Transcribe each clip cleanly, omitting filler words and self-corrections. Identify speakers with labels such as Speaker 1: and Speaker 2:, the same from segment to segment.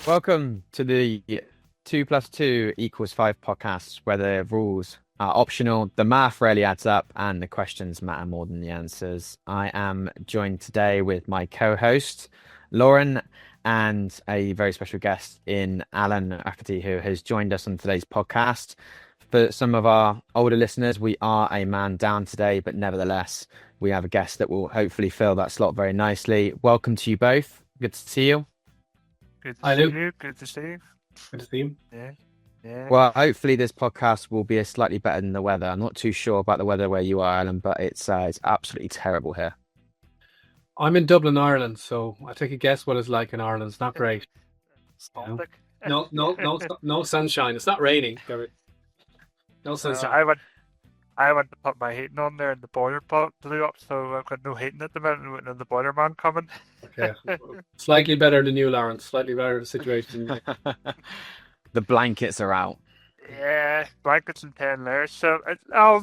Speaker 1: Welcome to the 2 + 2 = 5 podcast, where the rules are optional, the math rarely adds up, and the questions matter more than the answers. I am joined today with my co-host, Lauren, and a very special guest in Alan Raftery, who has joined us on today's podcast. For some of our older listeners, we are a man down today, but nevertheless, we have a guest that will hopefully fill that slot very nicely. Welcome to you both. Good to see you.
Speaker 2: Good to
Speaker 3: Hi,
Speaker 2: see
Speaker 3: Luke.
Speaker 2: you. Good to see you.
Speaker 3: Good to see you.
Speaker 2: Yeah.
Speaker 1: Well, hopefully this podcast will be slightly better than the weather. I'm not too sure about the weather where you are, Alan, but it's absolutely terrible here.
Speaker 3: I'm in Dublin, Ireland, so I take a guess what it's like in Ireland. It's not great.
Speaker 2: Baltic.
Speaker 3: No sunshine. It's not raining. No sunshine.
Speaker 2: I went to put my heating on there, and the boiler blew up, so I've got no heating at the minute, and the boiler man coming.
Speaker 3: Okay. Slightly better than you, Lawrence. Slightly better situation.
Speaker 1: The blankets are out.
Speaker 2: Yeah, blankets and 10 layers. So,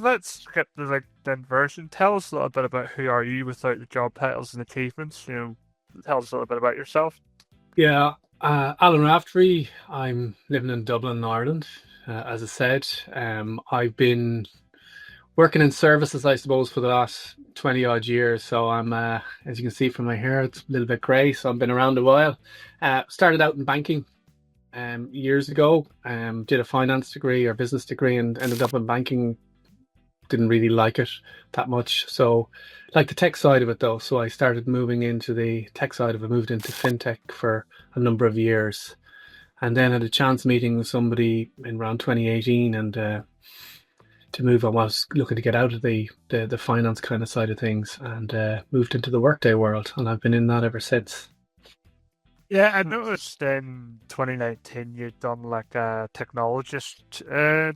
Speaker 2: let's skip the inversion. Tell us a little bit about who are you without the job titles and achievements. Tell us a little bit about yourself.
Speaker 3: Yeah, Alan Raftery. I'm living in Dublin, Ireland. As I said, I've been working in services, I suppose, for the last 20 odd years. So I'm, as you can see from my hair, it's a little bit grey. So I've been around a while. Started out in banking years ago. Did a finance degree or business degree and ended up in banking. Didn't really like it that much. So like the tech side of it though. So I started moving into the tech side of it, moved into fintech for a number of years. And then had a chance meeting with somebody in around 2018 and to move. I was looking to get out of the finance kind of side of things and moved into the Workday world, and I've been in that ever since.
Speaker 2: Yeah, I noticed in 2019 you'd done like a technologist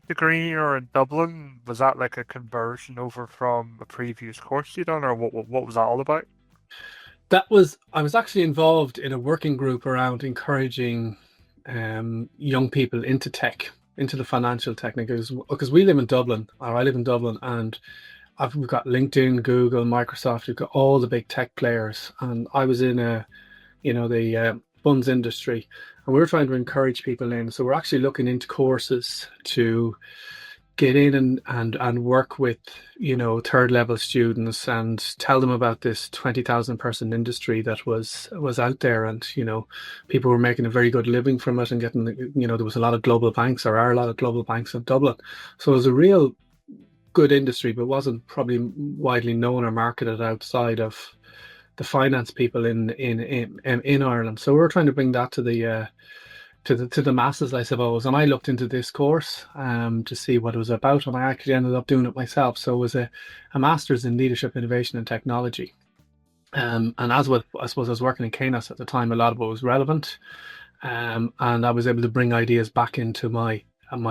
Speaker 2: degree or in Dublin. Was that like a conversion over from a previous course you'd done, or what was that all about?
Speaker 3: I was actually involved in a working group around encouraging young people into tech, into the financial techniques, because we live in Dublin, or I live in Dublin, and we've got LinkedIn, Google, Microsoft, we've got all the big tech players, and I was in the funds industry, and we were trying to encourage people in. So we're actually looking into courses to get in and work with third level students and tell them about this 20,000 person industry that was out there, and people were making a very good living from it and getting there was a lot of global banks, or are a lot of global banks in Dublin. So it was a real good industry, but wasn't probably widely known or marketed outside of the finance people in Ireland. So we're trying to bring that to the masses, I suppose. And I looked into this course to see what it was about, and I actually ended up doing it myself. So it was a master's in leadership, innovation, and technology. And I suppose I was working in KNOS at the time, a lot of it was relevant, and I was able to bring ideas back into my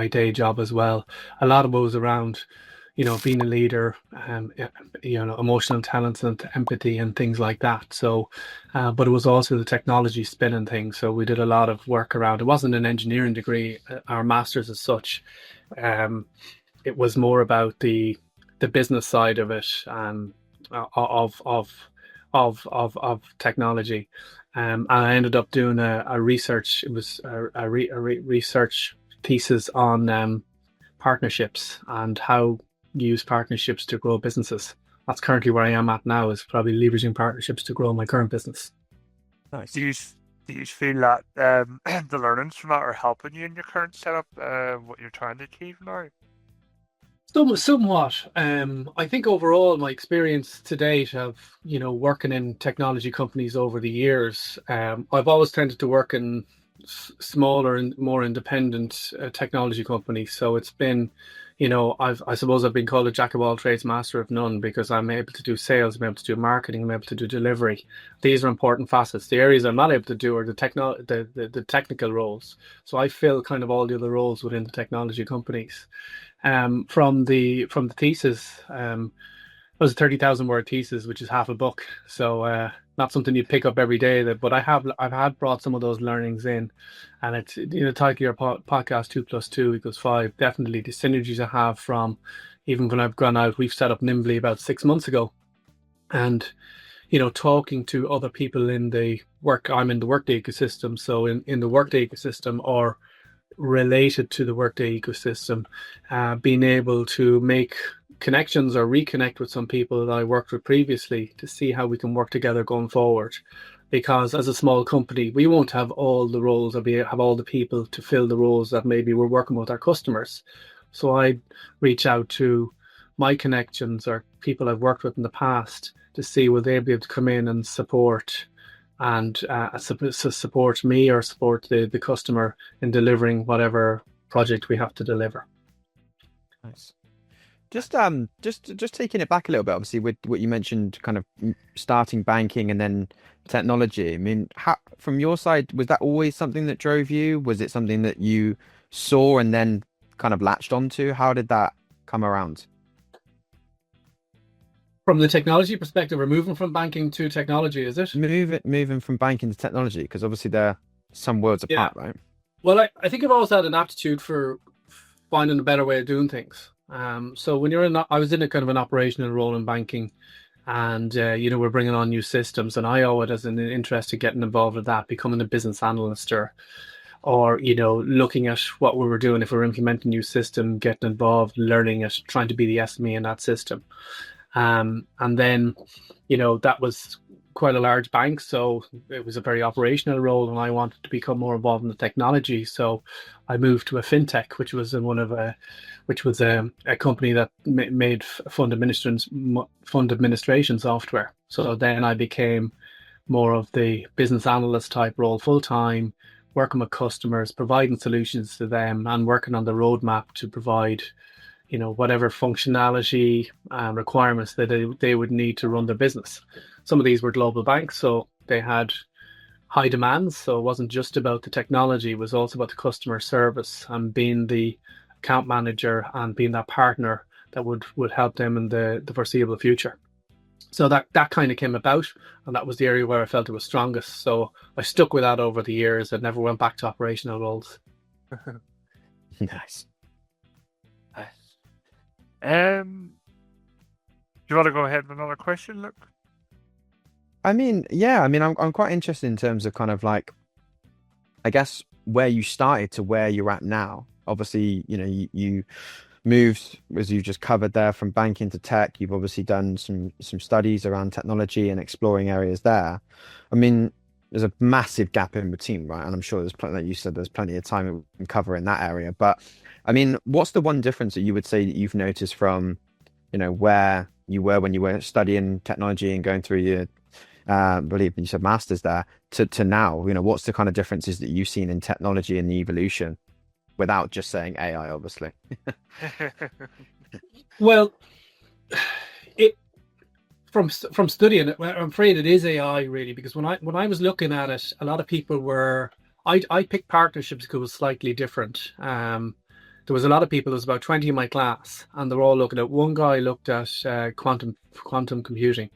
Speaker 3: day job as well. A lot of it was around being a leader, emotional intelligence and empathy and things like that. So, but it was also the technology spin and things. So we did a lot of work around. It wasn't an engineering degree, our master's as such. It was more about the business side of it, of technology. And I ended up doing a research. It was a research thesis on partnerships and how use partnerships to grow businesses. That's currently where I am at now, is probably leveraging partnerships to grow my current business.
Speaker 2: Nice. Do you feel that the learnings from that are helping you in your current setup, what you're trying to achieve now?
Speaker 3: Somewhat. I think overall my experience to date of working in technology companies over the years, I've always tended to work in smaller and more independent technology companies. So it's been, I suppose I've been called a jack of all trades, master of none, because I'm able to do sales, I'm able to do marketing, I'm able to do delivery. These are important facets. The areas I'm not able to do are the technical roles. So I fill kind of all the other roles within the technology companies. From the thesis, it was a 30,000 word thesis, which is half a book. So not something you pick up every day. But I've had brought some of those learnings in, and it's title your podcast 2 + 2 = 5. Definitely the synergies I have from even when I've gone out. We've set up Nimbly about 6 months ago, and talking to other people in the work. I'm in the Workday ecosystem, so in the Workday ecosystem or related to the Workday ecosystem, being able to make connections or reconnect with some people that I worked with previously to see how we can work together going forward. Because as a small company, we won't have all the roles or have all the people to fill the roles that maybe we're working with our customers. So I reach out to my connections or people I've worked with in the past to see will they be able to come in and support support me or support the customer in delivering whatever project we have to deliver.
Speaker 1: Nice. Just taking it back a little bit, obviously, with what you mentioned, kind of starting banking and then technology. I mean, from your side, was that always something that drove you? Was it something that you saw and then kind of latched onto? How did that come around?
Speaker 3: From the technology perspective, we're moving from banking to technology, is it?
Speaker 1: Moving from banking to technology, because obviously they're some worlds apart, right?
Speaker 3: Well, I think I've always had an aptitude for finding a better way of doing things. So when I was in a kind of an operational role in banking, and we're bringing on new systems, and I always had an interest in getting involved with that, becoming a business analyst or looking at what we were doing if we were implementing a new system, getting involved, learning it, trying to be the SME in that system. And then, that was quite a large bank, so it was a very operational role, and I wanted to become more involved in the technology. So I moved to a fintech, which was a company that made fund administration software. So then I became more of the business analyst type role, full time, working with customers, providing solutions to them, and working on the roadmap to provide whatever functionality requirements that they would need to run their business. Some of these were global banks, so they had high demands. So it wasn't just about the technology, it was also about the customer service and being the account manager and being that partner that would help them in the foreseeable future. So that kind of came about, and that was the area where I felt it was strongest. So I stuck with that over the years and never went back to operational roles.
Speaker 1: Nice.
Speaker 2: Do you want to go ahead with another question, Luke?
Speaker 1: I mean, I'm quite interested in terms of kind of like, I guess, where you started to where you're at now. Obviously, you moved, as you just covered there, from banking to tech. You've obviously done some studies around technology and exploring areas there. I mean, there's a massive gap in between, right? And I'm sure there's plenty, like you said, there's plenty of time to cover in that area. But I mean, what's the one difference that you would say that you've noticed from, where you were when you were studying technology and going through your, I believe you said masters there, to now? What's the kind of differences that you've seen in technology and the evolution, without just saying AI, obviously?
Speaker 3: Well, from studying it, I'm afraid it is AI really, because when I was looking at it, a lot of people were. I picked partnerships because it was slightly different. There was a lot of people. There was about 20 in my class, and they were all looking at. One guy looked at quantum computing.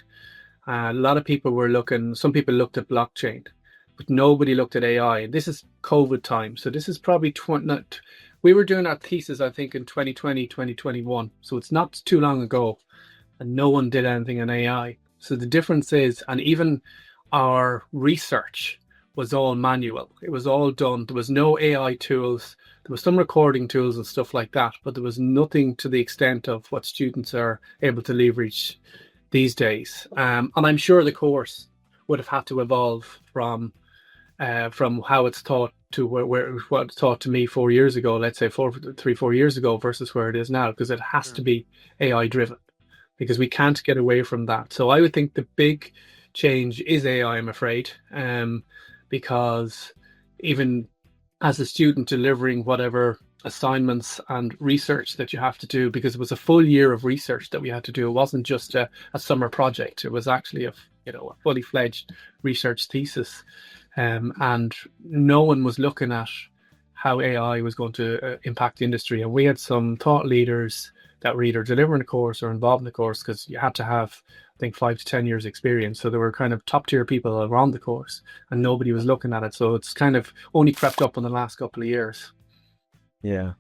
Speaker 3: A lot of people were looking. Some people looked at blockchain, but nobody looked at AI. And this is COVID time, so this is probably we were doing our thesis, I think, in 2020, 2021. So it's not too long ago, and no one did anything in AI. So the difference is, and even our research was all manual. It was all done. There was no AI tools. There was some recording tools and stuff like that, but there was nothing to the extent of what students are able to leverage these days. And I'm sure the course would have had to evolve from how it's taught to what it's taught to me 4 years ago, let's say 4 years ago, versus where it is now, because it has to be AI driven, because we can't get away from that. So I would think the big change is AI, I'm afraid, because even as a student delivering whatever assignments and research that you have to do, because it was a full year of research that we had to do. It wasn't just a summer project. It was actually a fully fledged research thesis. And no one was looking at how AI was going to impact the industry. And we had some thought leaders that were either delivering the course or involved in the course, because you had to have, I think, 5 to 10 years experience. So there were kind of top tier people around the course, and nobody was looking at it. So it's kind of only crept up in the last couple of years.
Speaker 1: Yeah.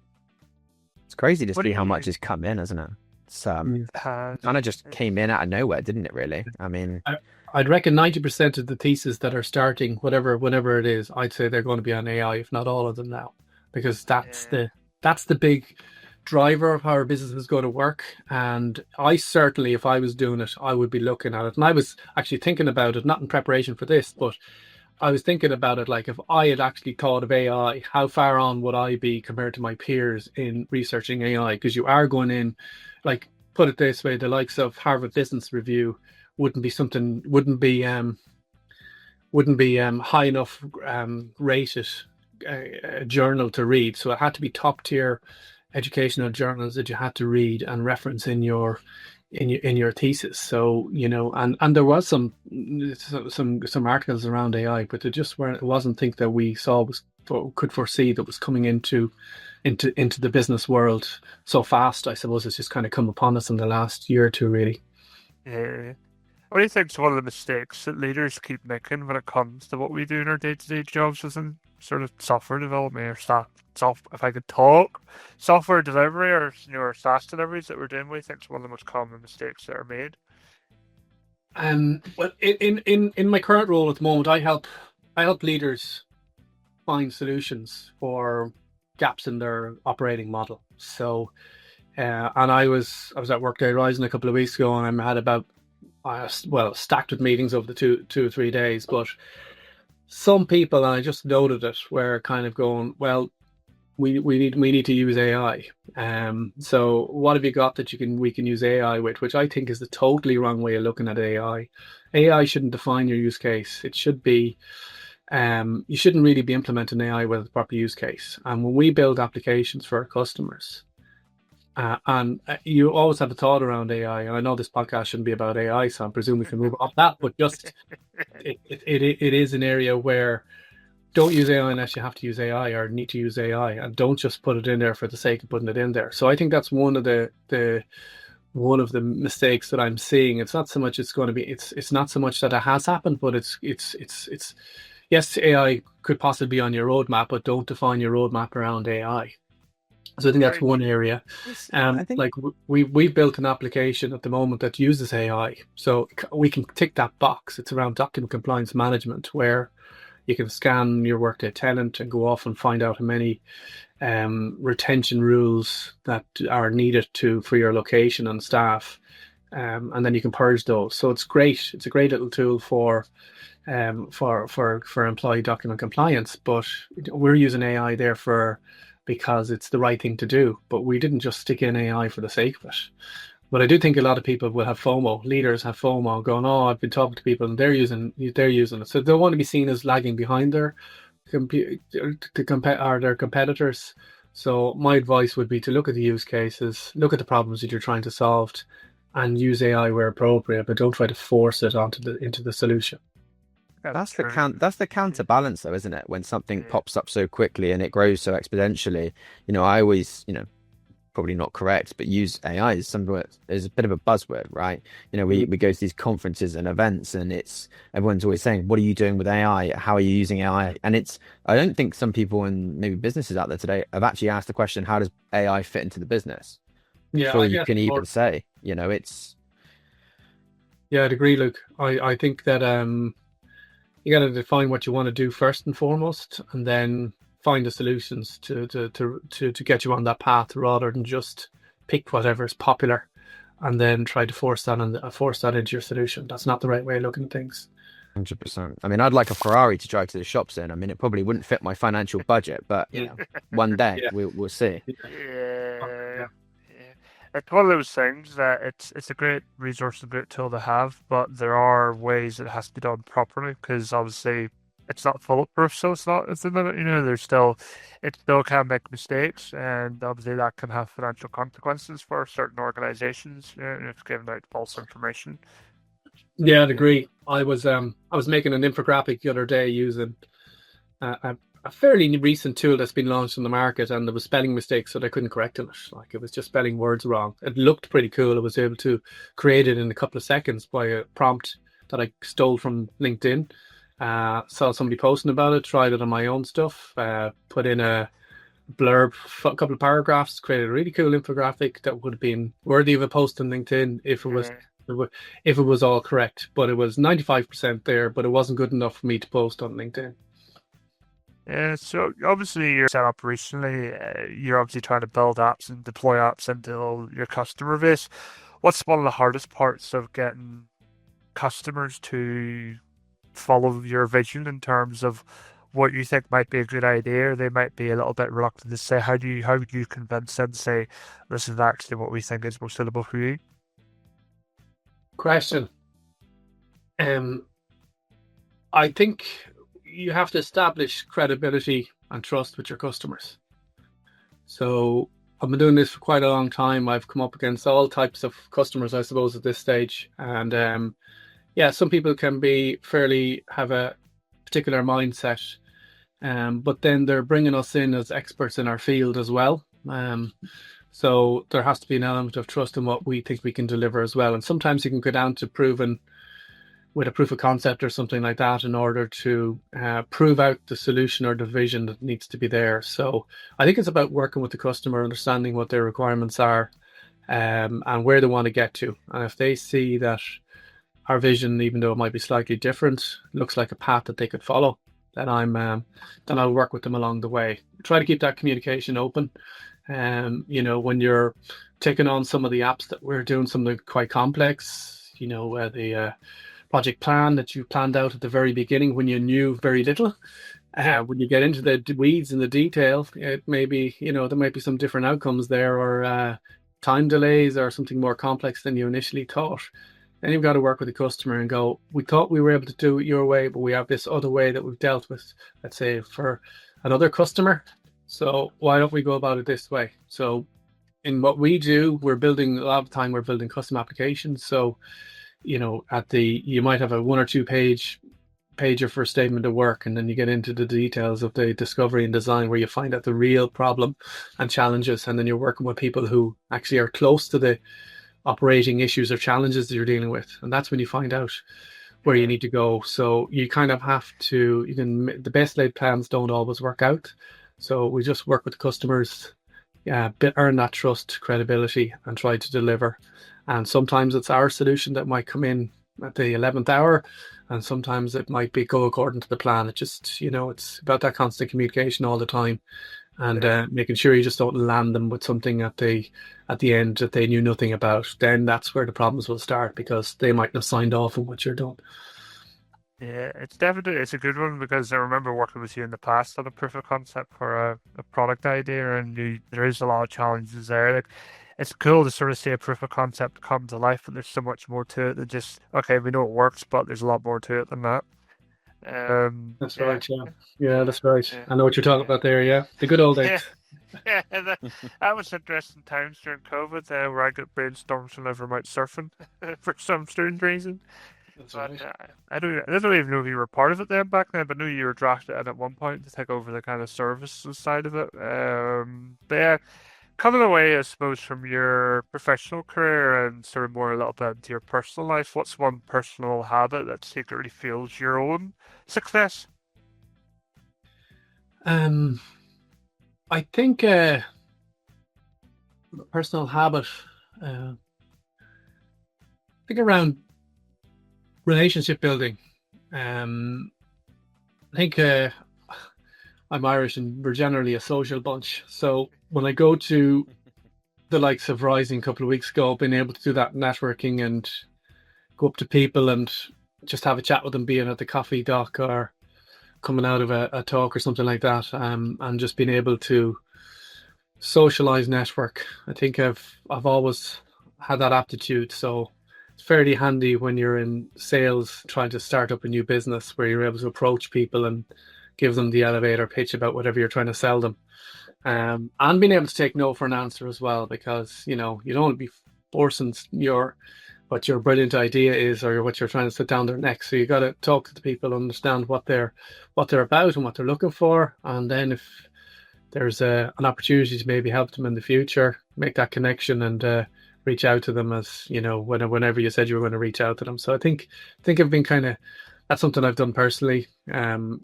Speaker 1: It's crazy to see how much has come in, isn't it? It's
Speaker 2: Uh,
Speaker 1: kind of just came in out of nowhere, didn't it? Really? I mean,
Speaker 3: I'd reckon 90% of the theses that are starting, whenever it is, I'd say they're going to be on AI, if not all of them now, because that's the big driver of how our business is going to work. And I certainly, if I was doing it, I would be looking at it. And I was actually thinking about it, not in preparation for this, but I was thinking about it like if I had actually thought of AI, how far on would I be compared to my peers in researching AI? Because you are going in, like, put it this way, the likes of Harvard Business Review wouldn't be high enough rated journal to read. So it had to be top tier educational journals that you had to read and reference in your thesis. So, and there was some articles around AI, but they just weren't. It wasn't think that we could foresee that was coming into the business world so fast. I suppose it's just kind of come upon us in the last year or two, really.
Speaker 2: yeah. What do you think is one of the mistakes that leaders keep making when it comes to what we do in our day-to-day jobs within sort of software development or if I could talk, software delivery or SaaS deliveries that we're doing? What do you think is one of the most common mistakes that are made?
Speaker 3: Well, in my current role at the moment, I help leaders find solutions for gaps in their operating model. So, and I was at Workday Rising a couple of weeks ago, and I had about stacked with meetings over the two or 3 days. But some people, and I just noted it, were kind of going, well, we need to use AI. So what have you got that we can use AI with? Which I think is the totally wrong way of looking at AI. AI shouldn't define your use case. It should be you shouldn't really be implementing AI with a proper use case. And when we build applications for our customers, and you always have a thought around AI, and I know this podcast shouldn't be about AI, so I presume we can move off that. But just it is an area where don't use AI unless you have to use AI or need to use AI, and don't just put it in there for the sake of putting it in there. So I think that's one of the mistakes that I'm seeing. It's not so much it's not so much that it has happened, but it's yes, AI could possibly be on your roadmap, but don't define your roadmap around AI. So I think that's one area.
Speaker 1: I think
Speaker 3: like we've built an application at the moment that uses AI, so we can tick that box. It's around document compliance management, where you can scan your Workday tenant and go off and find out how many retention rules that are needed for your location and staff, and then you can purge those. So it's great. It's a great little tool for employee document compliance. But we're using AI there because it's the right thing to do. But we didn't just stick in AI for the sake of it. But I do think a lot of people will have FOMO. Leaders have FOMO, going, "Oh, I've been talking to people and they're using it." So they want to be seen as lagging behind their competitors. So my advice would be to look at the use cases, look at the problems that you're trying to solve, and use AI where appropriate, but don't try to force it into the solution.
Speaker 1: that's the counterbalance, though, isn't it? When something pops up so quickly and it grows so exponentially, I always, probably not correct, but use AI as a bit of a buzzword, right? We go to these conferences and events, and everyone's always saying, "What are you doing with AI? How are you using AI?" And I don't think some people and maybe businesses out there today have actually asked the question, "How does AI fit into the business?"
Speaker 3: Yeah,
Speaker 1: Sure, you can even say, it's.
Speaker 3: Yeah, I'd agree, Luke. I think that you got to define what you want to do first and foremost, and then find the solutions to get you on that path, rather than just pick whatever is popular and then try to force that into your solution. That's not the right way of looking at things.
Speaker 1: 100%. I mean, I'd like a Ferrari to drive to the shops in. I mean, it probably wouldn't fit my financial budget, but one day we'll see.
Speaker 2: Yeah. It's one of those things that it's a great resource, a great tool to have, but there are ways it has to be done properly, because obviously it's not bulletproof, so it's not at the minute. It still can make mistakes, and obviously that can have financial consequences for certain organizations if given out false information.
Speaker 3: Yeah, I'd agree. I was making an infographic the other day using a fairly recent tool that's been launched on the market, and there was spelling mistakes that I couldn't correct in it. Like, it was just spelling words wrong. It looked pretty cool. I was able to create it in a couple of seconds by a prompt that I stole from LinkedIn. Saw somebody posting about it, tried it on my own stuff, put in a blurb, a couple of paragraphs, created a really cool infographic that would have been worthy of a post on LinkedIn if it was all correct. But it was 95% there, but it wasn't good enough for me to post on LinkedIn.
Speaker 2: Yeah, so obviously you're set up recently. You're obviously trying to build apps and deploy apps into your customer base. What's one of the hardest parts of getting customers to follow your vision in terms of what you think might be a good idea? They might be a little bit reluctant to say. How would you convince them to say, this is actually what we think is most suitable for you?
Speaker 3: Question. I think you have to establish credibility and trust with your customers. So I've been doing this for quite a long time. I've come up against all types of customers, I suppose, at this stage. And some people can have a particular mindset, but then they're bringing us in as experts in our field as well. So there has to be an element of trust in what we think we can deliver as well. And sometimes you can go down to proven with a proof of concept or something like that in order to prove out the solution or the vision that needs to be there. So I think it's about working with the customer, understanding what their requirements are, and where they want to get to. And if they see that our vision, even though it might be slightly different, looks like a path that they could follow, then I'll work with them along the way. Try to keep that communication open. When you're taking on some of the apps that we're doing, something quite complex, the project plan that you planned out at the very beginning when you knew very little. When you get into the weeds and the detail, it may be, there might be some different outcomes there, or time delays or something more complex than you initially thought. Then you've got to work with the customer and go, we thought we were able to do it your way, but we have this other way that we've dealt with, let's say, for another customer. So why don't we go about it this way? So in what we do, a lot of the time we're building custom applications. So, you might have a 1 or 2 pager for a statement of work, and then you get into the details of the discovery and design where you find out the real problem and challenges, and then you're working with people who actually are close to the operating issues or challenges that you're dealing with, and that's when you find out where you need to go. So you kind of have to, the best laid plans don't always work out, so we just work with the customers, earn that trust, credibility, and try to deliver. And sometimes it's our solution that might come in at the 11th hour, and sometimes it might go according to the plan. It just, it's about that constant communication all the time, and making sure you just don't land them with something at the end that they knew nothing about. Then that's where the problems will start, because they might have signed off on what you're doing.
Speaker 2: Yeah, it's a good one, because I remember working with you in the past on a proof of concept for a product idea, and there is a lot of challenges there. Like, it's cool to sort of see a proof of concept come to life, but there's so much more to it than just, okay, we know it works, but there's a lot more to it than that.
Speaker 3: That's right, yeah. Yeah, that's right. I know what you're talking about there, yeah. The good old days.
Speaker 2: Yeah, that was interesting times during COVID, where I got brainstorms whenever I'm out surfing for some strange reason.
Speaker 3: That's
Speaker 2: But
Speaker 3: right.
Speaker 2: I don't even know if you were part of it then back then, but I knew you were drafted in at one point to take over the kind of services side of it. But yeah, coming away, I suppose, from your professional career and sort of more a little bit into your personal life, what's one personal habit that secretly fuels your own success?
Speaker 3: I think personal habit, I think around relationship building. I think I'm Irish, and we're generally a social bunch. So when I go to the likes of Rising a couple of weeks ago, being able to do that networking and go up to people and just have a chat with them, being at the coffee dock or coming out of a talk or something like that, and just being able to socialize, network. I think I've always had that aptitude. So it's fairly handy when you're in sales trying to start up a new business, where you're able to approach people and give them the elevator pitch about whatever you're trying to sell them. And being able to take no for an answer as well, because you don't want to be forcing what your brilliant idea is, or what you're trying to sit down their neck. So you got to talk to the people, understand what they're about and what they're looking for, and then if there's an opportunity to maybe help them in the future, make that connection and reach out to them, as whenever you said you were going to reach out to them. So I think I've been that's something I've done personally, and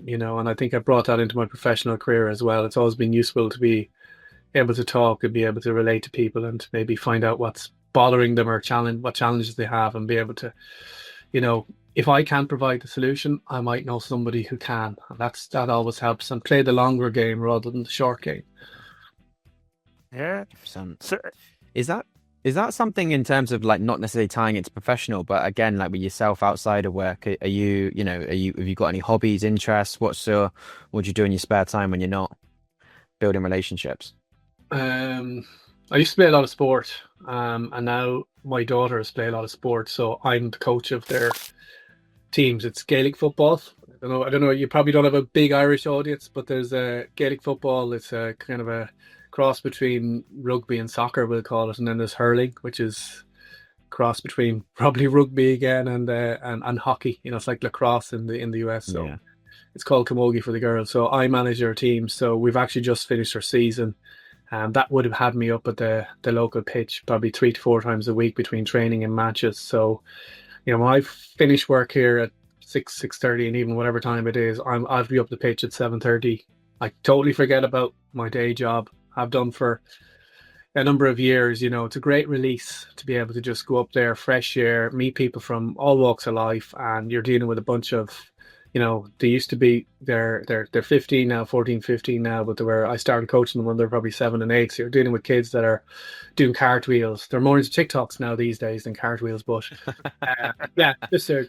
Speaker 3: I think I brought that into my professional career as well. It's always been useful to be able to talk and be able to relate to people and maybe find out what's bothering them or what challenges they have and be able to, if I can't provide the solution, I might know somebody who can. And that always helps, and play the longer game rather than the short game.
Speaker 2: Yeah.
Speaker 1: 100%.
Speaker 2: So,
Speaker 1: Is that something in terms of like not necessarily tying it to professional, but again, like with yourself outside of work, have you got any hobbies, interests? What do you do in your spare time when you're not building relationships?
Speaker 3: I used to play a lot of sport, and now my daughters play a lot of sport, so I'm the coach of their teams. It's Gaelic football. I don't know. You probably don't have a big Irish audience, but there's a Gaelic football. It's a kind of a cross between rugby and soccer, we'll call it, and then there's hurling, which is cross between probably rugby again and hockey. It's like lacrosse in the US. So
Speaker 1: Yeah.
Speaker 3: it's called camogie for the girls. So I manage our team. So we've actually just finished our season. And that would have had me up at the local pitch probably 3 to 4 times a week between training and matches. So, when I finish work here at 6:30, and even whatever time it is, I'll be up the pitch at 7:30. I totally forget about my day job. I've done for a number of years. It's a great release to be able to just go up there, fresh air, meet people from all walks of life, and you're dealing with a bunch of, they used to be they're 15 now, 14, 15 now, but I started coaching them when they're probably 7 and 8. So you're dealing with kids that are doing cartwheels. They're more into TikToks now these days than cartwheels, but yeah, it's a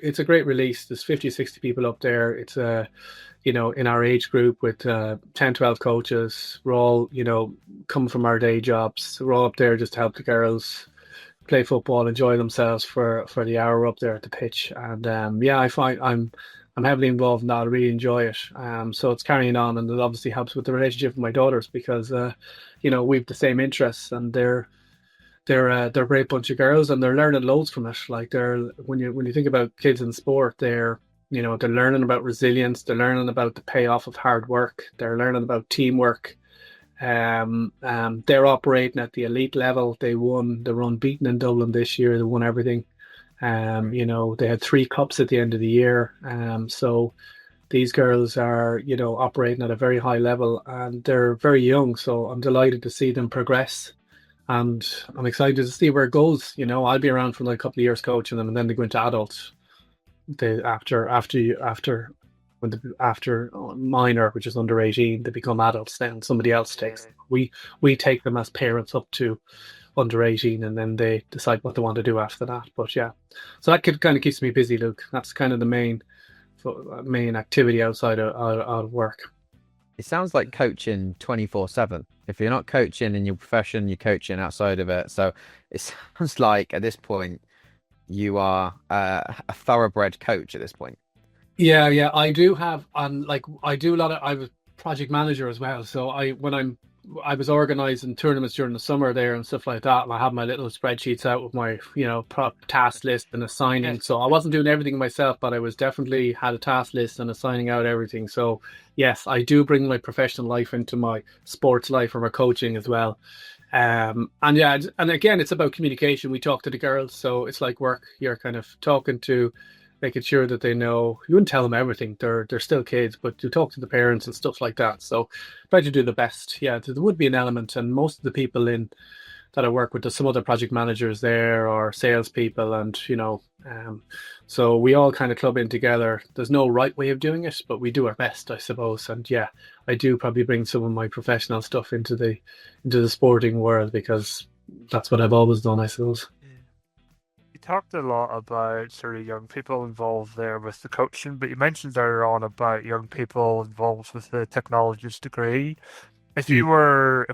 Speaker 3: it's a great release. There's 50, 60 people up there. It's in our age group with 10, 12 coaches. We're all, coming from our day jobs. We're all up there just to help the girls play football, enjoy themselves for the hour up there at the pitch. And I find I'm heavily involved in that. I really enjoy it. So it's carrying on, and it obviously helps with the relationship with my daughters because we've the same interests, and they're a great bunch of girls, and they're learning loads from it. Like when you think about kids in sport, they're learning about resilience, they're learning about the payoff of hard work, they're learning about teamwork. They're operating at the elite level. They were unbeaten in Dublin this year. They won everything. They had 3 cups at the end of the year. So these girls are, operating at a very high level, and they're very young. So I'm delighted to see them progress, and I'm excited to see where it goes. I'll be around for like a couple of years coaching them, and then they go into adults. After minor, which is under 18, they become adults. Then somebody else takes them. We take them as parents up to under 18, and then they decide what they want to do after that. But yeah, so that kind of keeps me busy, Luke. That's kind of the main activity outside of work.
Speaker 1: It sounds like coaching 24/7. If you're not coaching in your profession, you're coaching outside of it. So it sounds like at this point you are a thoroughbred coach at this point.
Speaker 3: Yeah, I do have, and like I do a lot of. I was project manager as well, so I was organising tournaments during the summer there and stuff like that, and I have my little spreadsheets out with my task list and assigning. So I wasn't doing everything myself, but I was definitely had a task list and assigning out everything. So yes, I do bring my professional life into my sports life or my coaching as well. And again, it's about communication. We talk to the girls, so it's like work. You're kind of talking to, making sure that they know. You wouldn't tell them everything. They're still kids, but you talk to the parents and stuff like that. So try to do the best. Yeah, there would be an element, and most of the people that I work with, there's some other project managers there or salespeople, and so we all kind of club in together. There's no right way of doing it, but we do our best, I suppose. And yeah, I do probably bring some of my professional stuff into the sporting world because that's what I've always done, I suppose.
Speaker 2: you talked a lot about sort of young people involved there with the coaching, but you mentioned earlier on about young people involved with the technologist degree. If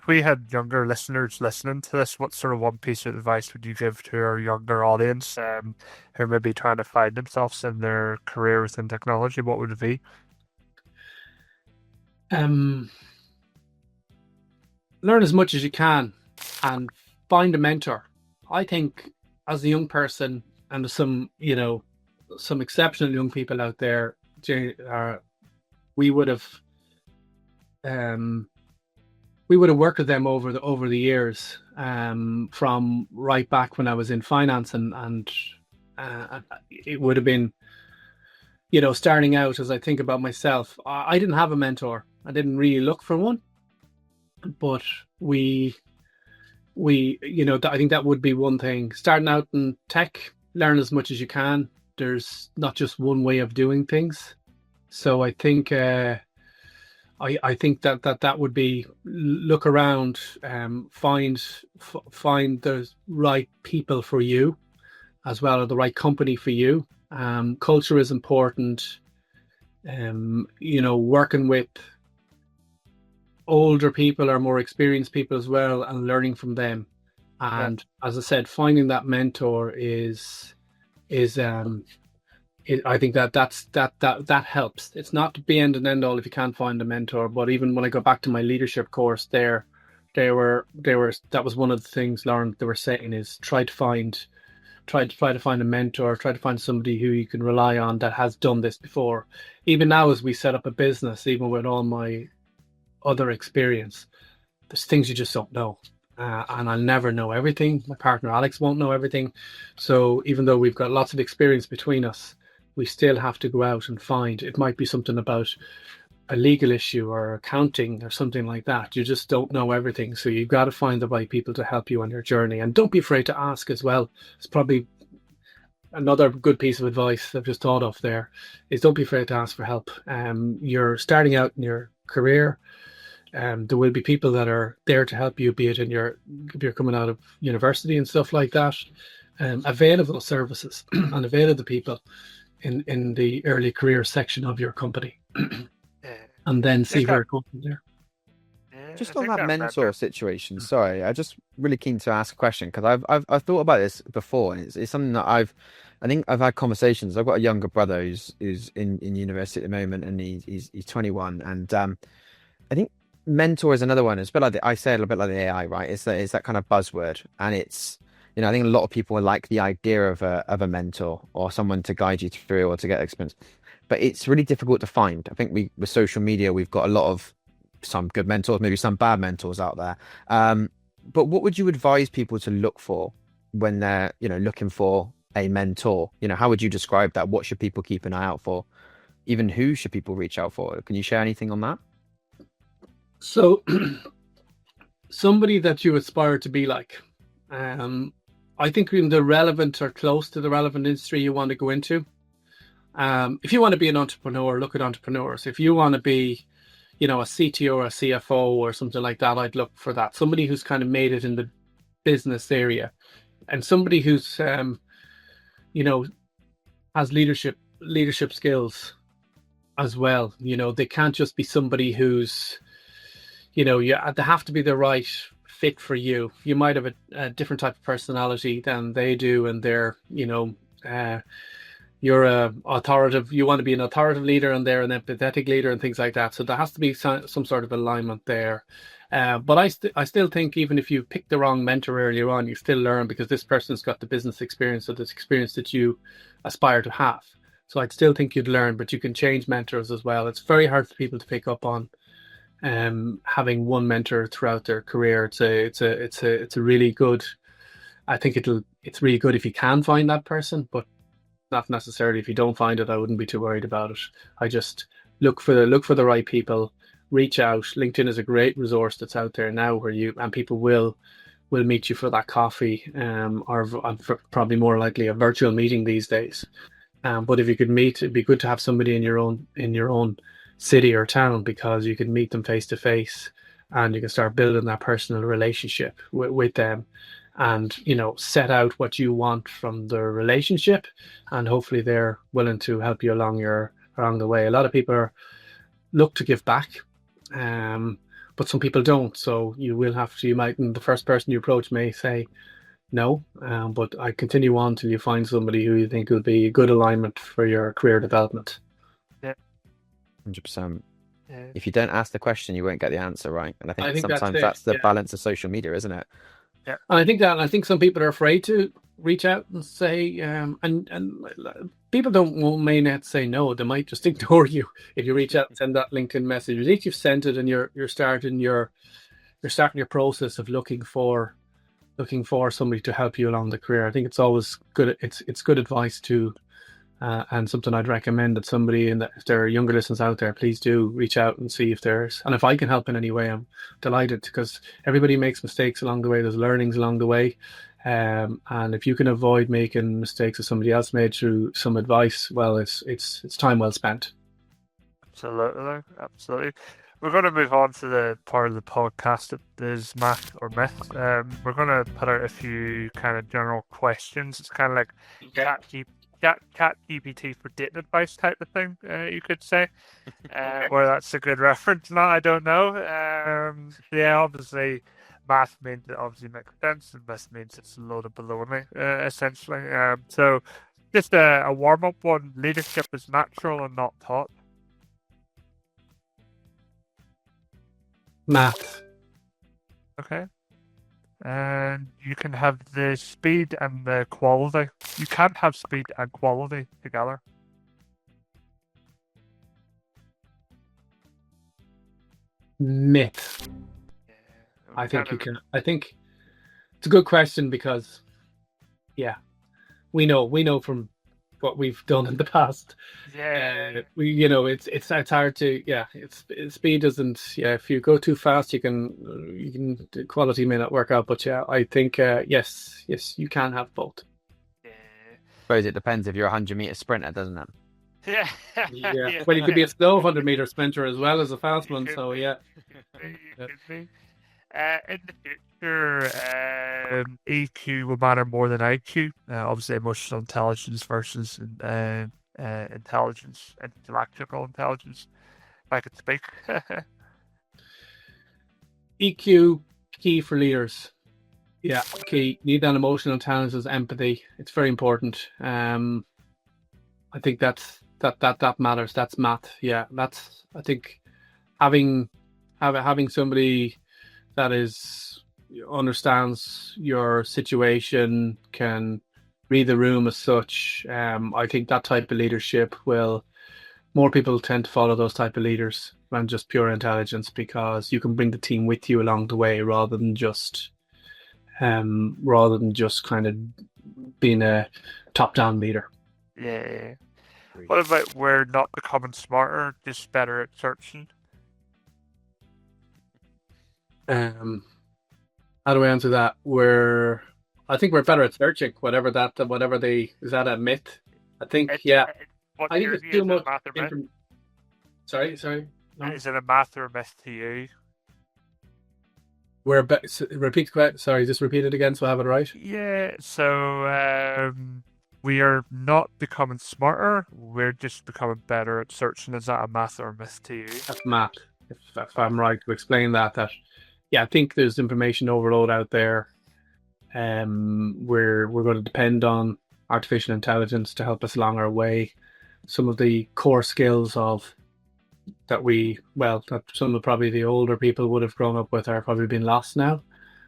Speaker 2: we had younger listeners listening to this, what sort of one piece of advice would you give to our younger audience, who may be trying to find themselves in their career within technology? What would it be?
Speaker 3: Learn as much as you can and find a mentor. I think as a young person, and there's some exceptional young people out there, we would have worked with them over the years, from right back when I was in finance, and it would have been, starting out. As I think about myself, I didn't have a mentor. I didn't really look for one. but we I think that would be one thing. Starting out in tech, learn as much as you can. There's not just one way of doing things. So I think I think that would be look around, find the right people for you as well, or the right company for you. Culture is important. Working with older people or more experienced people as well, and learning from them. And as I said, finding that mentor is I think that helps. It's not the end and end all if you can't find a mentor. But even when I go back to my leadership course, that was one of the things, Lauren, they were saying is try to find a mentor, try to find somebody who you can rely on that has done this before. Even now, as we set up a business, even with all my other experience, there's things you just don't know. And I'll never know everything. My partner Alex won't know everything. So even though we've got lots of experience between us, we still have to go out and find. It might be something about a legal issue or accounting or something like that. You just don't know everything. So you've got to find the right people to help you on your journey. And don't be afraid to ask as well. It's probably another good piece of advice I've just thought of there is don't be afraid to ask for help. You're starting out in your career. There will be people that are there to help you, be it if you're coming out of university and stuff like that. Avail of those services and avail of the people in the early career section of your company, and then see where it goes from there.
Speaker 1: Just on that mentor situation, sorry, I just really keen to ask a question because I've thought about this before, and it's something that I think I've had conversations. I've got a younger brother who's in university at the moment, and he's 21, and I think mentor is another one. It's a bit like I say a little bit like the AI, right? It's that kind of buzzword, and it's I think a lot of people like the idea of a mentor or someone to guide you through or to get experience, but it's really difficult to find. I think with social media, we've got a lot of some good mentors, maybe some bad mentors out there. But what would you advise people to look for when they're looking for a mentor? How would you describe that? What should people keep an eye out for? Even who should people reach out for? Can you share anything on that?
Speaker 3: So somebody that you aspire to be like, I think in the relevant or close to the relevant industry you want to go into. If you want to be an entrepreneur, look at entrepreneurs. If you want to be, a CTO or a CFO or something like that, I'd look for that. Somebody who's kind of made it in the business area, and somebody who's, has leadership skills as well. They can't just be somebody who's, they have to be the right fit for you. You might have a different type of personality than they do, and they're, you're you want to be an authoritative leader, and they're an empathetic leader and things like that. So there has to be some sort of alignment there. But I still think even if you pick the wrong mentor earlier on, you still learn because this person's got the business experience or this experience that you aspire to have. So I'd still think you'd learn, but you can change mentors as well. It's very hard for people to pick up on having one mentor throughout their career. It's a really good. I think it's really good if you can find that person, but not necessarily if you don't find it. I wouldn't be too worried about it. I just look for the right people. Reach out. LinkedIn is a great resource that's out there now where people will meet you for that coffee, or probably more likely a virtual meeting these days. But if you could meet, it'd be good to have somebody in your own city or town, because you can meet them face to face and you can start building that personal relationship with them, and set out what you want from the relationship, and hopefully they're willing to help you along the way. A lot of people look to give back, but some people don't. So the first person you approach may say no, but I continue on till you find somebody who you think will be a good alignment for your career development.
Speaker 1: Yeah, 100%. If you don't ask the question, you won't get the answer, right? And I think sometimes that's the balance of social media, isn't it?
Speaker 3: Yeah, and I think some people are afraid to reach out and say, and people may not say no. They might just ignore you if you reach out and send that LinkedIn message. At least you've sent it, and you're starting your process of looking for somebody to help you along the career. I think it's always good. It's good advice to and something I'd recommend that somebody if there are younger listeners out there, please do reach out and see if there's, and if I can help in any way, I'm delighted, because everybody makes mistakes along the way. There's learnings along the way. And if you can avoid making mistakes that somebody else made through some advice, well, it's time well spent.
Speaker 2: Absolutely, absolutely. We're going to move on to the part of the podcast that is math or myth. We're going to put out a few kind of general questions. It's kind of like Chat GPT for dating advice type of thing, you could say. Whether that's a good reference or not, I don't know. Yeah, obviously, math means it obviously makes sense, and myth means it's a load of baloney, essentially. So, just a warm-up one. Leadership is natural and not taught.
Speaker 3: Math.
Speaker 2: Okay. And you can have the speed and the quality. You can't have speed and quality together.
Speaker 3: Myth.
Speaker 2: Yeah,
Speaker 3: I think you can. I think it's a good question, because, yeah, we know from what we've done in the past.
Speaker 2: Yeah.
Speaker 3: It's hard to, speed doesn't, if you go too fast, the quality may not work out. But yeah, I think yes, you can have both.
Speaker 2: Yeah.
Speaker 1: I suppose it depends if you're a 100-meter sprinter, doesn't it?
Speaker 2: Yeah.
Speaker 3: Yeah. Well, you could be a slow 100-meter sprinter as well as a fast one. So yeah.
Speaker 2: Could be. In the future, EQ will matter more than IQ. Obviously, emotional intelligence versus intelligence, intellectual intelligence, if I could speak.
Speaker 3: EQ, key for leaders. Yeah, key. Need that emotional intelligence, empathy. It's very important. I think that matters. That's math. Yeah, I think having somebody that understands your situation, can read the room as such. I think that type of leadership more people tend to follow those type of leaders than just pure intelligence, because you can bring the team with you along the way, rather than just kind of being a top-down leader.
Speaker 2: Yeah. What about we're not becoming smarter, just better at searching?
Speaker 3: How do I answer that? I think we're better at searching. Is that a myth? I think, yeah. I think it's too much. Sorry. No?
Speaker 2: Is it a math or a myth to you?
Speaker 3: Just repeat it again so I have it right.
Speaker 2: Yeah, so we are not becoming smarter, we're just becoming better at searching. Is that a math or a myth to you?
Speaker 3: That's math. If I'm right to explain that I think there's information overload out there. We're going to depend on artificial intelligence to help us along our way. Some of the core skills that some of probably the older people would have grown up with are probably been lost now.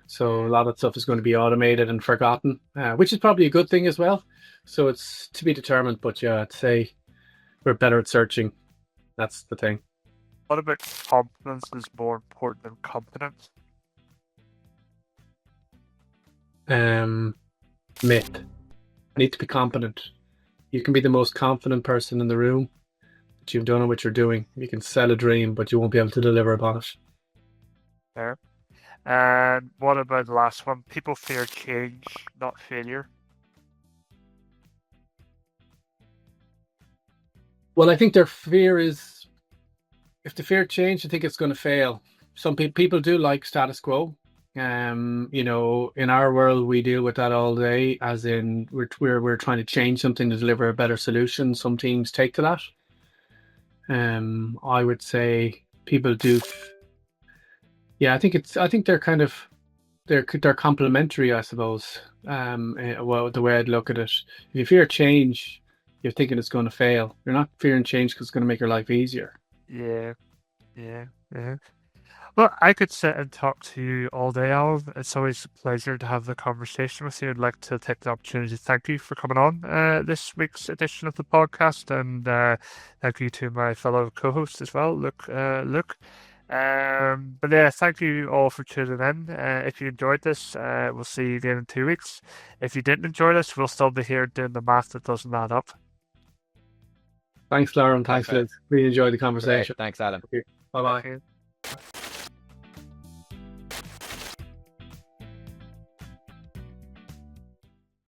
Speaker 3: So a lot of stuff is going to be automated and forgotten, which is probably a good thing as well. So it's to be determined. But yeah, I'd say we're better at searching. That's the thing.
Speaker 2: What about competence is more important than competence?
Speaker 3: Myth. I need to be competent. You can be the most confident person in the room, but you don't know what you're doing. You can sell a dream, but you won't be able to deliver upon it.
Speaker 2: Fair. And what about the last one? People fear change, not failure.
Speaker 3: Well, I think their fear is, if they fear change, I think it's going to fail. Some people do like status quo. In our world, we deal with that all day, as in we're trying to change something to deliver a better solution. Some teams take to that. I would say people do. I think they're kind of they're complementary, I suppose. The way I'd look at it, if you fear change, you're thinking it's going to fail. You're not fearing change because it's going to make your life easier.
Speaker 2: Yeah. Well, I could sit and talk to you all day, Alan. It's always a pleasure to have the conversation with you. I'd like to take the opportunity to thank you for coming on this week's edition of the podcast, and thank you to my fellow co-host as well, Luke. But yeah, thank you all for tuning in. If you enjoyed this, we'll see you again in 2 weeks. If you didn't enjoy this, we'll still be here doing the math that doesn't add up.
Speaker 3: Thanks, Lauren. Thanks, Liz. Really enjoyed the conversation.
Speaker 1: Great. Thanks, Alan.
Speaker 3: Bye bye.